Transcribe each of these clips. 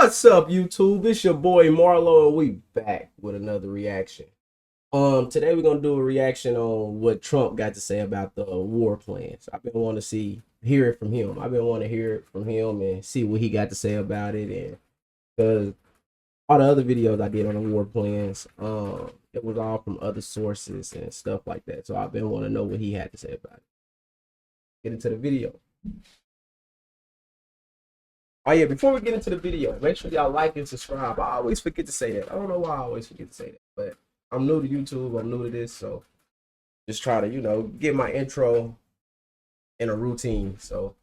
What's up, YouTube? It's your boy Marlo, and we back with another reaction. Today we're gonna do a reaction on what Trump got to say about the war plans. I've been wanting to hear it from him. I've been wanting to hear it from him and see what he got to say about it. And because all the other videos I did on the war plans, it was all from other sources and stuff like that. So I've been wanting to know what he had to say about it. Get into the video. Oh yeah, before we get into the video, make sure y'all like and subscribe. I always forget to say that. I don't know why I always forget to say that, but I'm new to YouTube. I'm new to this, so just try to, get my intro in a routine. So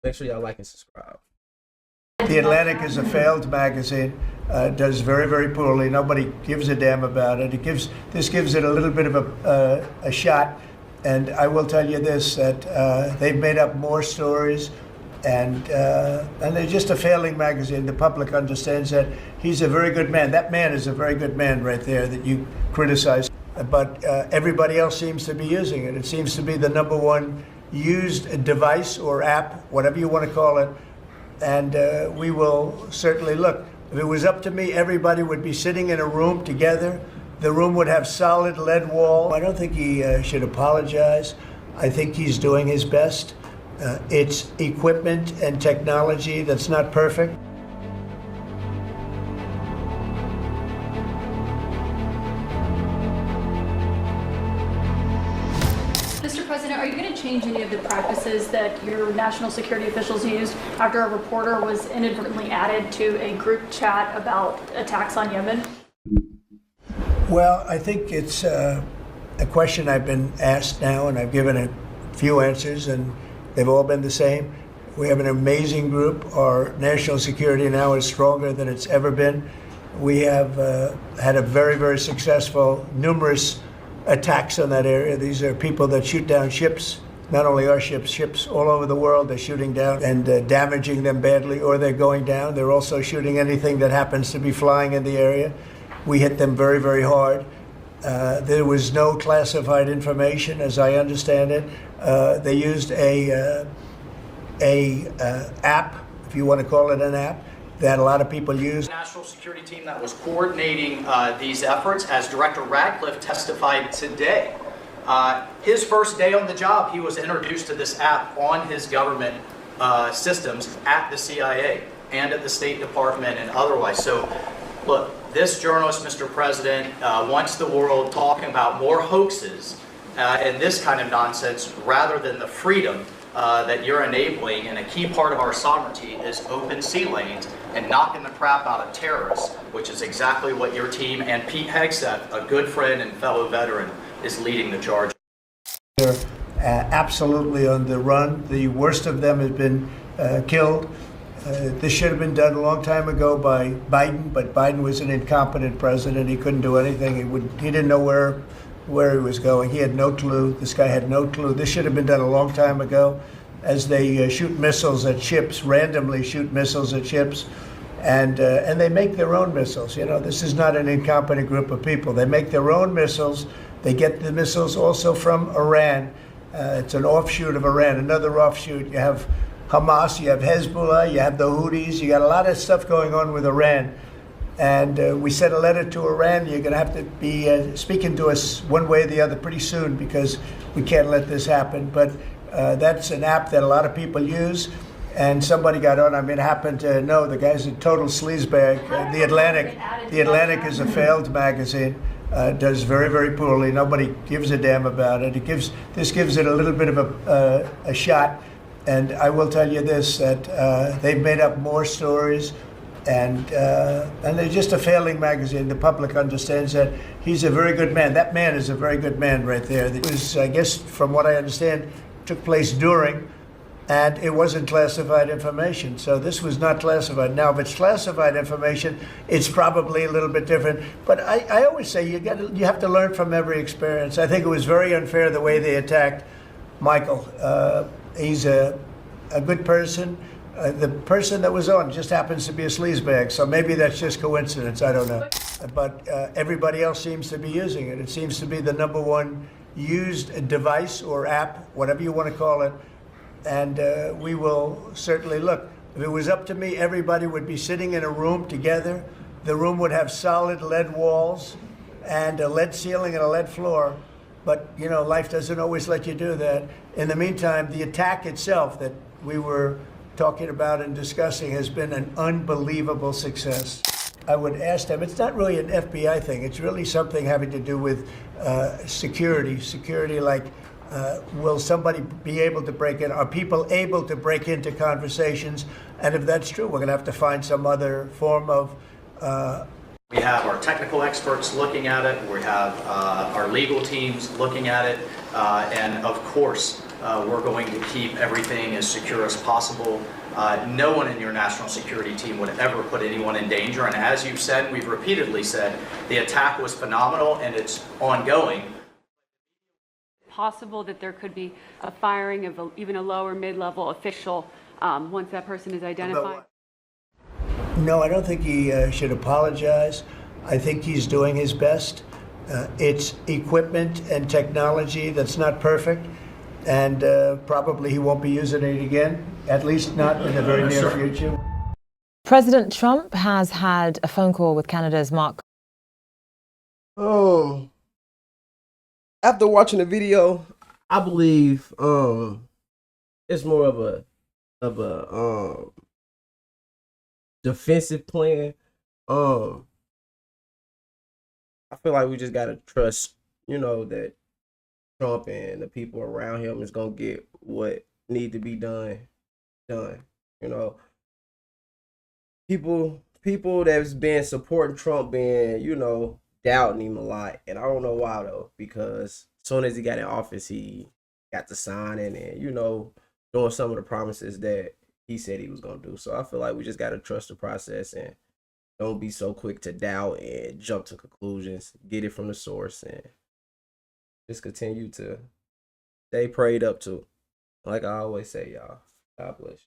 make sure y'all like and subscribe. The Atlantic is a failed magazine, does very, very poorly. Nobody gives a damn about it. This gives it a little bit of a shot. And I will tell you this, that they've made up more stories, and they're just a failing magazine. The public understands that. He's a very good man. That man is a very good man right there that you criticize. But everybody else seems to be using it. It seems to be the #1 used device or app, whatever you want to call it. And we will certainly look. If it was up to me, everybody would be sitting in a room together. The room would have solid lead wall. I don't think he should apologize. I think he's doing his best. It's equipment and technology that's not perfect. Mr. President, are you going to change any of the practices that your national security officials used after a reporter was inadvertently added to a group chat about attacks on Yemen? Well, I think it's a question I've been asked now, and I've given a few answers, and they've all been the same. We have an amazing group. Our national security now is stronger than it's ever been. We have had a very, very successful, numerous attacks on that area. These are people that shoot down ships, not only our ships, ships all over the world. They're shooting down and damaging them badly, or they're going down. They're also shooting anything that happens to be flying in the area. We hit them very, very hard. There was no classified information, as I understand it. They used a app, if you want to call it an app, that a lot of people use. The national security team that was coordinating these efforts, as Director Radcliffe testified today. His first day on the job, he was introduced to this app on his government systems at the CIA and at the State Department and otherwise. So, look, this journalist, Mr. President, wants the world talking about more hoaxes and this kind of nonsense rather than the freedom that you're enabling. And a key part of our sovereignty is open sea lanes and knocking the crap out of terrorists, which is exactly what your team and Pete Hegseth, a good friend and fellow veteran, is leading the charge. They're absolutely on the run. The worst of them has been killed. This should have been done a long time ago by Biden, but Biden was an incompetent president. He couldn't do anything. He didn't know where he was going. He had no clue. This guy had no clue. This should have been done a long time ago, as they shoot missiles at ships, randomly shoot missiles at ships, and they make their own missiles. This is not an incompetent group of people. They make their own missiles. They get the missiles also from Iran. It's an offshoot of Iran, another offshoot. You have Hamas, you have Hezbollah, you have the Houthis, you got a lot of stuff going on with Iran. And we sent a letter to Iran. You're going to have to be speaking to us one way or the other pretty soon, because we can't let this happen. But that's an app that a lot of people use. And somebody got on. I happen to know the guy's a total sleazebag. The Atlantic is a failed magazine. Does very, very poorly. Nobody gives a damn about it. This gives it a little bit of a shot. And I will tell you this, that they've made up more stories, and they're just a failing magazine. The public understands that. He's a very good man. That man is a very good man right there. It was, I guess, from what I understand, took place during, and it wasn't classified information. So this was not classified. Now, if it's classified information, it's probably a little bit different. But I always say you have to learn from every experience. I think it was very unfair the way they attacked Michael. He's a good person. The person that was on just happens to be a sleazebag, so maybe that's just coincidence. I don't know. But everybody else seems to be using it. It seems to be the #1 used device or app, whatever you want to call it. And we will certainly look. If it was up to me, everybody would be sitting in a room together. The room would have solid lead walls and a lead ceiling and a lead floor. But, you know, life doesn't always let you do that. In the meantime, the attack itself that we were talking about and discussing has been an unbelievable success. I would ask them, it's not really an FBI thing. It's really something having to do with security. Security, like, will somebody be able to break in? Are people able to break into conversations? And if that's true, we're going to have to find some other form of. We have our technical experts looking at it. We have our legal teams looking at it. And of course, we're going to keep everything as secure as possible. No one in your national security team would ever put anyone in danger. And as you've said, we've repeatedly said, the attack was phenomenal and it's ongoing. Possible that there could be a firing of even a lower mid-level official once that person is identified? No, I don't think he should apologize. I think he's doing his best. It's equipment and technology that's not perfect, and probably he won't be using it again, at least not in the very near future. President Trump has had a phone call with Canada's Mark. After watching the video, I believe it's more of a defensive plan. I feel like we just gotta trust, you know, that Trump and the people around him is gonna get what need to be done. You know, people that's been supporting Trump been, you know, doubting him a lot, and I don't know why though, because as soon as he got in office, he got to signing and, you know, doing some of the promises that he said he was gonna do. So I feel like we just gotta trust the process and don't be so quick to doubt and jump to conclusions. Get it from the source and just continue to stay prayed up to. Like I always say, y'all. God bless you.